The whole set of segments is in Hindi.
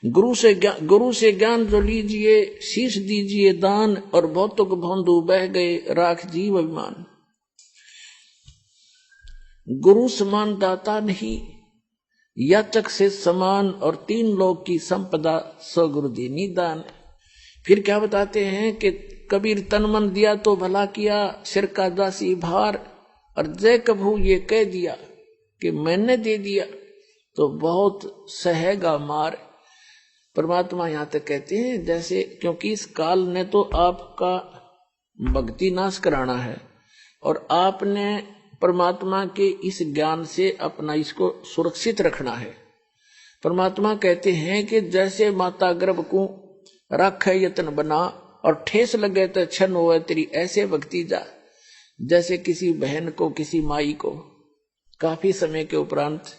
गुरु से ज्ञान जो लीजिए, शीश दीजिए दान, और भौतुक भौंदू बह गए राख जीव अभिमान। गुरु समान दाता नहीं, याचक से समान, और 3 लोक की संपदा सो गुरु दीनी दान। फिर क्या बताते हैं कि कबीर तन मन दिया तो भला किया, सिर का दासी भार, और जय कभू ये कह दिया कि मैंने दे दिया तो बहुत सहेगा मार। परमात्मा यहां तक कहते हैं जैसे, क्योंकि इस काल ने तो आपका भक्ति नाश कराना है, और आपने परमात्मा के इस ज्ञान से अपना इसको सुरक्षित रखना है। परमात्मा कहते हैं कि जैसे माता गर्भ को रख यत्न बना, और ठेस लगे तो क्षण हो तेरी ऐसे भक्ति जा। जैसे किसी बहन को, किसी माई को काफी समय के उपरांत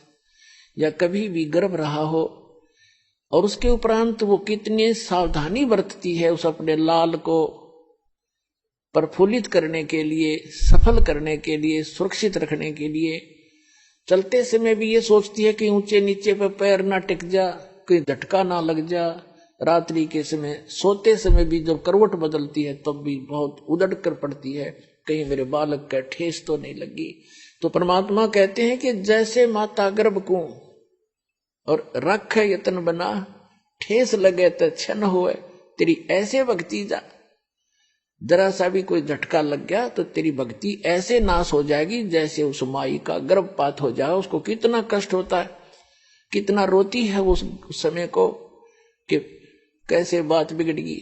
या कभी भी गर्भ रहा हो, और उसके उपरांत वो कितनी सावधानी बरतती है उस अपने लाल को प्रफुल्लित करने के लिए, सफल करने के लिए, सुरक्षित रखने के लिए। चलते समय भी ये सोचती है कि ऊंचे नीचे पे पैर ना टिक जा, कोई झटका ना लग जा। रात्रि के समय, सोते समय भी जब करवट बदलती है तब भी बहुत उदड़ कर पड़ती है, कहीं मेरे बालक का ठेस तो नहीं लगी। तो परमात्मा कहते हैं कि जैसे माता गर्भ को और रख यत्न बना, ठेस लगे तो क्षण होए तेरी ऐसे भक्ति जा। जरा सा भी कोई झटका लग गया तो तेरी भक्ति ऐसे नाश हो जाएगी जैसे उस माई का गर्भपात हो जाए। उसको कितना कष्ट होता है, कितना रोती है उस समय को कि कैसे बात बिगड़ गई।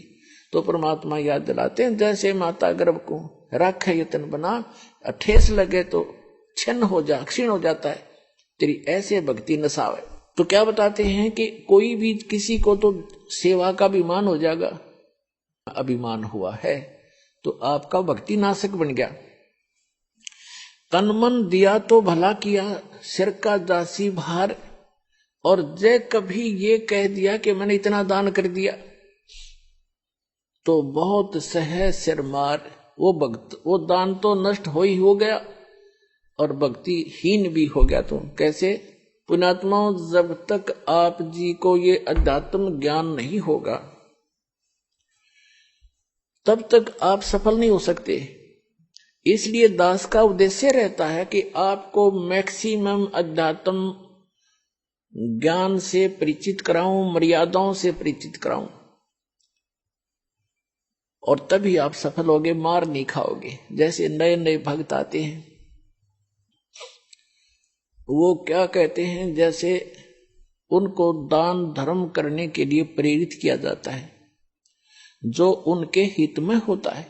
तो परमात्मा याद दिलाते हैं जैसे माता गर्भ को रख यत्न बना, ठेस लगे तो क्षण हो जा, क्षीण हो जाता है, तेरी ऐसे भक्ति नसावे। तो क्या बताते हैं कि कोई भी किसी को तो सेवा का अभिमान हो जाएगा, अभिमान हुआ है तो आपका भक्ति नाशक बन गया। तन मन दिया तो भला किया, सिर का दासी भार, और जय कभी ये कह दिया कि मैंने इतना दान कर दिया तो बहुत सह सिर मार। वो दान तो नष्ट हो ही हो गया और भक्ति हीन भी हो गया। तो कैसे? पुण्यात्माओं, जब तक आप जी को ये अध्यात्म ज्ञान नहीं होगा तब तक आप सफल नहीं हो सकते। इसलिए दास का उद्देश्य रहता है कि आपको मैक्सिमम अध्यात्म ज्ञान से परिचित कराऊं, मर्यादाओं से परिचित कराऊं, और तभी आप सफल होगे, मार नहीं खाओगे। जैसे नए नए भक्त आते हैं, वो क्या कहते हैं, जैसे उनको दान धर्म करने के लिए प्रेरित किया जाता है जो उनके हित में होता है।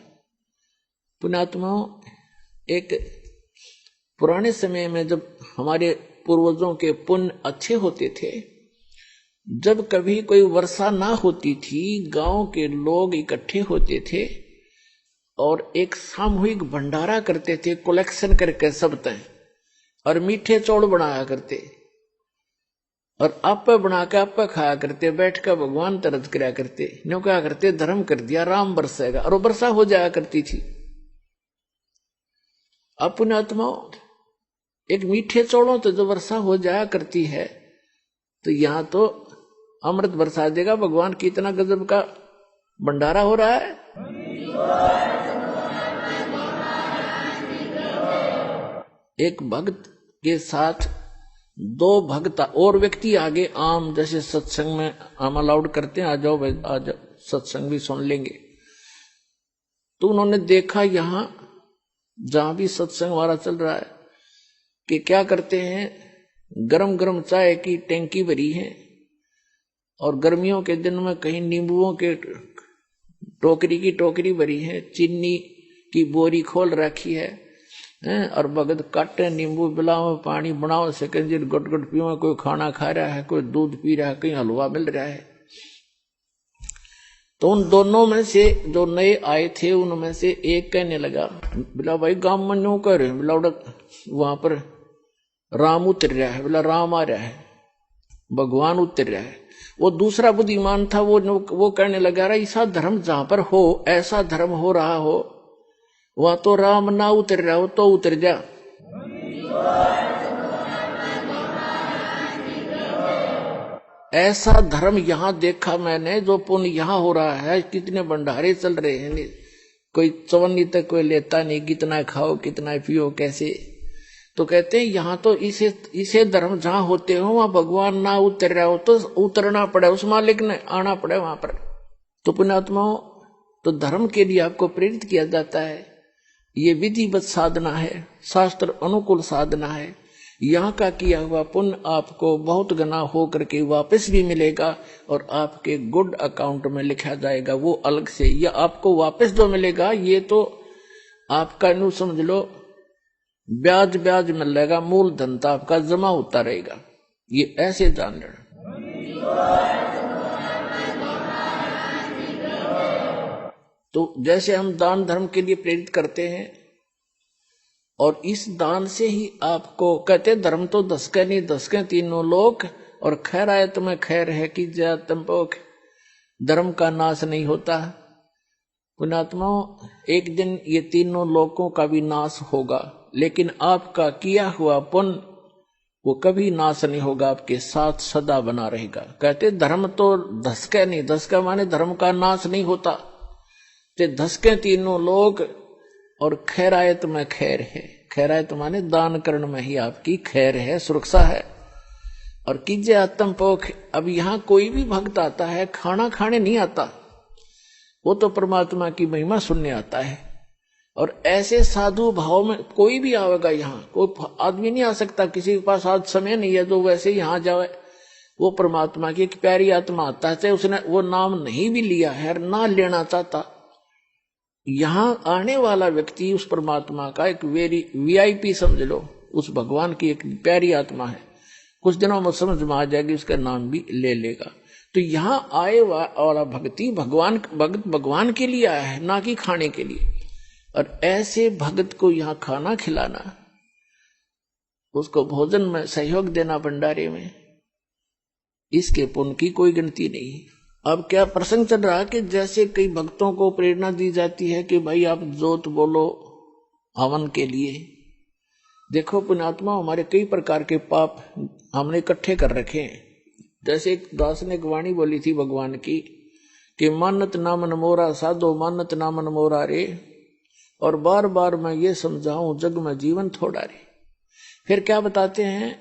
पुण्यात्माओं, एक पुराने समय में जब हमारे पूर्वजों के पुण्य अच्छे होते थे, जब कभी कोई वर्षा ना होती थी, गांव के लोग इकट्ठे होते थे और एक सामूहिक भंडारा करते थे, कलेक्शन करके सब तय, और मीठे चौड़ बनाया करते और आपे बना के आपे खाया करते, बैठ कर भगवान तरस कराया करते। न्यों क्या करते, धर्म कर दिया, राम बरसेगा, और वो वर्षा हो जाया करती थी। अब पुण्यात्माओं, एक मीठे चौड़ों तो जो वर्षा हो जाया करती है, तो यहां तो अमृत बरसा देगा भगवान। कितना गजब का भंडारा हो रहा है। एक भक्त के साथ 2 भक्त और व्यक्ति आगे, आम जैसे सत्संग में हम अलाउड करते हैं, आ जाओ भाई, आ जाओ, सत्संग भी सुन लेंगे। तो उन्होंने देखा यहां जहां भी सत्संग हमारा चल रहा है कि क्या करते हैं, गरम गरम चाय की टैंकी भरी है, और गर्मियों के दिन में कहीं नींबुओं के टोकरी की टोकरी भरी है, चीनी की बोरी खोल रखी है, और भगत काटे नींबू बिलाओ, पानी बनाओ, सेकंड गुट गुट पियो, कोई खाना खा रहा है, कोई दूध पी रहा है, कहीं हलवा मिल रहा है। तो उन दोनों में से जो नए आए थे, उनमें से एक कहने लगा, बोला भाई गांव में न्यू कह रहे हैं, बोला वहां पर राम उतर रहा है, बोला राम आ रहा है, भगवान उतर रहा है। वो दूसरा बुद्धिमान था, वो कहने लगा, रहा ऐसा धर्म जहां पर हो, ऐसा धर्म हो रहा हो, वहां तो राम ना उतर रहा हो तो उतर जा। ऐसा धर्म यहां देखा मैंने, जो पुण्य यहां हो रहा है, कितने भंडारे चल रहे हैं, कोई चवन्नी तक कोई लेता नहीं, कितना खाओ कितना पियो कैसे। तो कहते हैं यहां तो इसे धर्म जहां होते हो वहां भगवान ना उतर रहा हो तो उतरना पड़े, उस मालिक ने आना पड़े वहां पर। तो पुण्यात्माओं, तो धर्म के लिए आपको प्रेरित किया जाता है। ये विधिवत साधना है, शास्त्र अनुकूल साधना है। यहाँ का किया हुआ पुण्य आपको बहुत गुना हो करके वापस भी मिलेगा और आपके गुड अकाउंट में लिखा जाएगा, वो अलग से। या आपको वापस जो मिलेगा ये तो आपका न्यू समझ लो ब्याज ब्याज मिलेगा, मूल धन तो आपका जमा होता रहेगा। ये ऐसे जान लेना। तो जैसे हम दान धर्म के लिए प्रेरित करते हैं और इस दान से ही आपको कहते धर्म तो दसके नहीं दसके तीनों लोक, और खैर आए तुम्हें खैर है कि जय तंपोक, धर्म का नाश नहीं होता। पुण्यात्माओं, एक दिन ये तीनों लोकों का भी नाश होगा, लेकिन आपका किया हुआ पुण्य वो कभी नाश नहीं होगा, आपके साथ सदा बना रहेगा। कहते धर्म तो धसके नहीं, धसका माने धर्म का नाश नहीं होता, ते धसके तीनों लोग और खैरायत में खैर है। खैरायत माने दान करण में ही आपकी खैर है, सुरक्षा है। और कीजे आत्म पोख, अब यहां कोई भी भक्त आता है खाना खाने नहीं आता, वो तो परमात्मा की महिमा सुनने आता है। और ऐसे साधु भाव में कोई भी आवेगा, यहाँ कोई आदमी नहीं आ सकता किसी के पास आज समय नहीं है जो वैसे यहाँ जावे। वो परमात्मा की एक प्यारी आत्मा आता है, चाहे उसने वो नाम नहीं भी लिया है ना लेना चाहता, यहां आने वाला व्यक्ति उस परमात्मा का एक VIP समझ लो, उस भगवान की एक प्यारी आत्मा है, कुछ दिनों में समझ में आ जाएगी, उसका नाम भी ले लेगा। तो यहां आए वाला भक्ति भगवान के लिए आया है, ना कि खाने के लिए। और ऐसे भक्त को यहां खाना खिलाना, उसको भोजन में सहयोग देना भंडारे में, इसके पुण्य की कोई गिनती नहीं। अब क्या प्रसंग चल रहा कि जैसे कई भक्तों को प्रेरणा दी जाती है कि भाई आप जोत बोलो हवन के लिए। देखो पुण्यात्मा, हमारे कई प्रकार के पाप हमने इकट्ठे कर रखे हैं। जैसे एक दास ने एक वाणी बोली थी भगवान की कि मानत नामन मोरा साधो मानत नामन मोरा रे, और बार बार मैं ये समझाऊं जग में जीवन थोड़ा रे। फिर क्या बताते हैं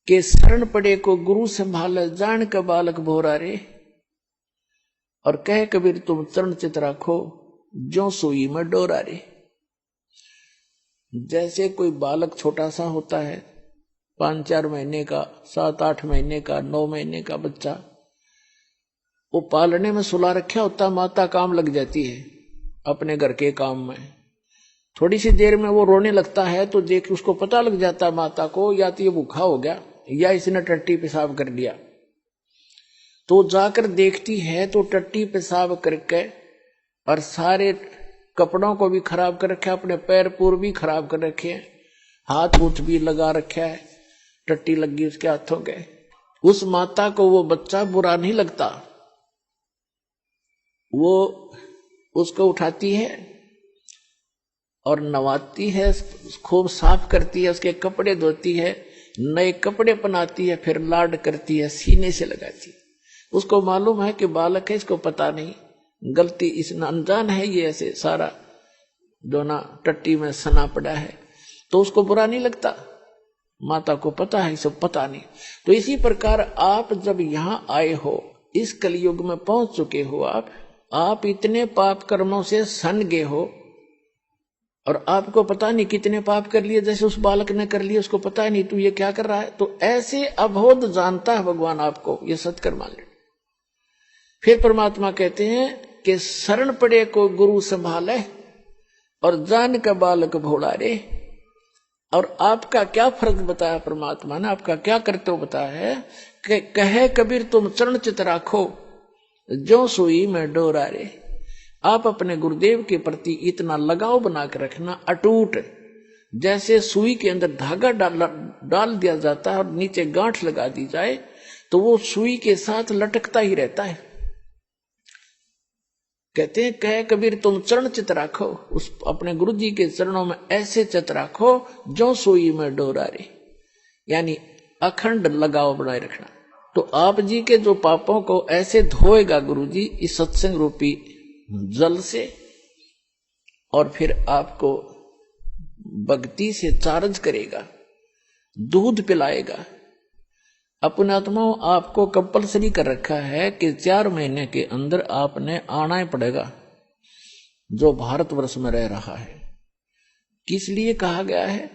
कि शरण पड़े को गुरु संभाले जान का बालक भोरा रे, और कह कबीर तुम चरण चित राखो जो सुई में डोरा रे। जैसे कोई बालक छोटा सा होता है, 5-4 महीने का, 7-8 महीने का, 9 महीने का बच्चा, वो पालने में सुला रखा होता, माता काम लग जाती है अपने घर के काम में। थोड़ी सी देर में वो रोने लगता है तो देख उसको पता लग जाता है माता को, या तो ये भूखा हो गया या इसने टट्टी पेशाब कर लिया। तो जाकर देखती है तो टट्टी पेशाब करके और सारे कपड़ों को भी खराब कर रखा है, अपने पैर पूर भी खराब कर रखे हैं, हाथ उथ भी लगा रखा है, टट्टी लगी उसके हाथों के। उस माता को वो बच्चा बुरा नहीं लगता, वो उसको उठाती है और नवाती है, खूब साफ करती है, उसके कपड़े धोती है, नए कपड़े पहनाती है, फिर लाड करती है, सीने से लगाती है। उसको मालूम है कि बालक है, इसको पता नहीं, गलती इस अनजान है, ये ऐसे सारा दोना टट्टी में सना पड़ा है, तो उसको बुरा नहीं लगता। माता को पता है, सब पता नहीं। तो इसी प्रकार आप जब यहां आए हो, इस कलयुग में पहुंच चुके हो, आप इतने पाप कर्मों से सन गए हो और आपको पता नहीं कितने पाप कर लिए, जैसे उस बालक ने कर लिए, उसको पता ही नहीं तू ये क्या कर रहा है। तो ऐसे अबोध जानता है भगवान आपको, ये सत्कर मान ले। फिर परमात्मा कहते हैं कि शरण पड़े को गुरु संभाले और जान का बालक भोला रे। और आपका क्या फर्ज बताया परमात्मा ने, आपका क्या कर्तव्य बताया है कि कहे कबीर तुम चरण चित राखो जो सुई में डोरा रे। आप अपने गुरुदेव के प्रति इतना लगाव बना कर रखना अटूट, जैसे सुई के अंदर धागा डाल दिया जाता है और नीचे गांठ लगा दी जाए तो वो सुई के साथ लटकता ही रहता है। कहते हैं कहे कबीर तुम चरण चित राखो, उस अपने गुरु जी के चरणों में ऐसे चित राखो जो सुई में डोरा रे। यानी अखंड लगाव बनाए रखना। तो आप जी के जो पापों को ऐसे धोएगा गुरु जी इस सत्संग रूपी जल से, और फिर आपको भक्ति से चार्ज करेगा, दूध पिलाएगा। अपने आत्माओं आपको कंपलसरी कर रखा है कि 4 महीने के अंदर आपने आना ही पड़ेगा जो भारतवर्ष में रह रहा है। किस लिए कहा गया है?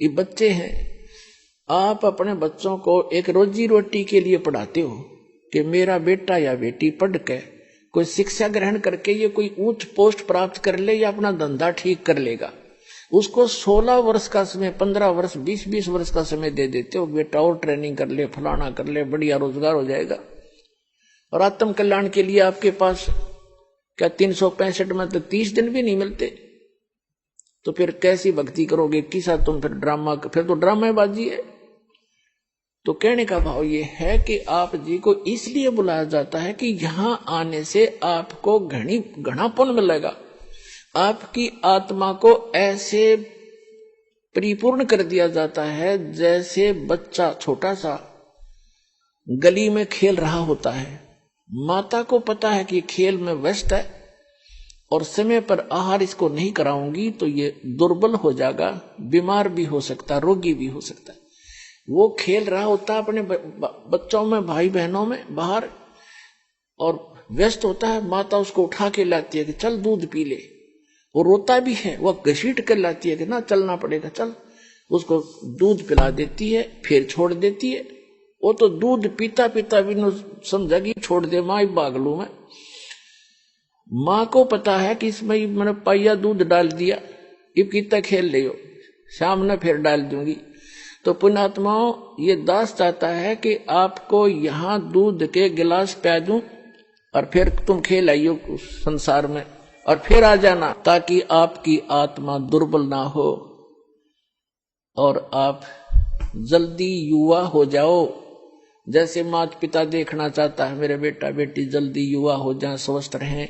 ये बच्चे हैं, आप अपने बच्चों को एक रोजी रोटी के लिए पढ़ाते हो कि मेरा बेटा या बेटी पढ़ के कोई शिक्षा ग्रहण करके ये कोई उच्च पोस्ट प्राप्त कर ले या अपना धंधा ठीक कर लेगा। उसको 16 वर्ष का समय, 15 वर्ष, 20 वर्ष का समय दे देते हो, बेटा और ट्रेनिंग कर ले, फलाना कर ले, बढ़िया रोजगार हो जाएगा। और आत्म कल्याण के लिए आपके पास क्या 365 में तो 30 दिन भी नहीं मिलते, तो फिर कैसी भक्ति करोगे? किसा तुम फिर ड्रामा, फिर तो ड्रामेबाजी है। तो कहने का भाव ये है कि आप जी को इसलिए बुलाया जाता है कि यहां आने से आपको घना पुण्य मिलेगा। आपकी आत्मा को ऐसे परिपूर्ण कर दिया जाता है जैसे बच्चा छोटा सा गली में खेल रहा होता है। माता को पता है कि खेल में व्यस्त है और समय पर आहार इसको नहीं कराऊंगी तो ये दुर्बल हो जाएगा, बीमार भी हो सकता है, रोगी भी हो सकता है। वो खेल रहा होता है अपने बच्चों में, भाई बहनों में बाहर, और व्यस्त होता है। माता उसको उठा के लाती है कि चल दूध पी ले। वो रोता भी है, वह घसीट कर लाती है कि ना चलना पड़ेगा, चल। उसको दूध पिला देती है, फिर छोड़ देती है। वो तो दूध पीता पीता भी समझा कि छोड़ दे माँ, भाग लू मैं। माँ को पता है कि इसमें मैंने पाइया दूध डाल दिया, इब कितना खेल ले हो, शाम ने फिर डाल दूंगी। तो पुण्यात्माओं, ये दास चाहता है कि आपको यहां दूध के गिलास पिला दूं और फिर तुम खेल आइयो संसार में और फिर आ जाना, ताकि आपकी आत्मा दुर्बल ना हो और आप जल्दी युवा हो जाओ। जैसे माता पिता देखना चाहता है मेरे बेटा बेटी जल्दी युवा हो जाए, स्वस्थ रहें,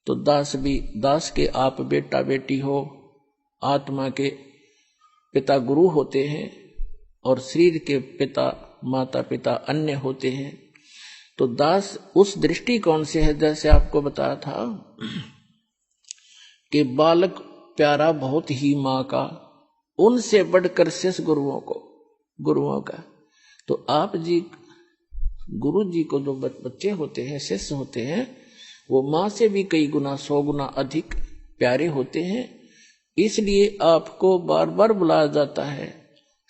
तो दास के आप बेटा बेटी हो, आत्मा के पिता गुरु होते हैं और शरीर के पिता माता पिता अन्य होते हैं। तो दास उस दृष्टिकोण से है, जैसे आपको बताया था कि बालक प्यारा बहुत ही माँ का, उनसे बढ़कर शेष गुरुओं का। तो आप जी गुरु जी को जो बच्चे होते हैं, शिष्य होते हैं, वो माँ से भी कई गुना 100 गुना अधिक प्यारे होते हैं। इसलिए आपको बार बार बुलाया जाता है।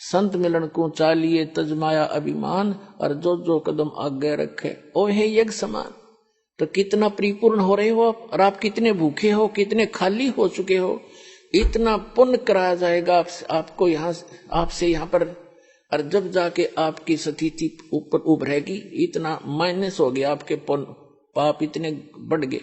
संत मिलन को चालिए तजमाया अभिमान, और जो जो कदम आगे रखे ओ है यज्ञ समान। तो कितना परिपूर्ण हो रहे हो आप, और आप कितने भूखे हो, कितने खाली हो चुके हो, इतना पुण्य कराया जाएगा आपको आपसे यहाँ पर। और जब जाके आपकी स्थिति ऊपर उभरेगी, इतना माइनस हो गया, आपके पाप इतने बढ़ गए।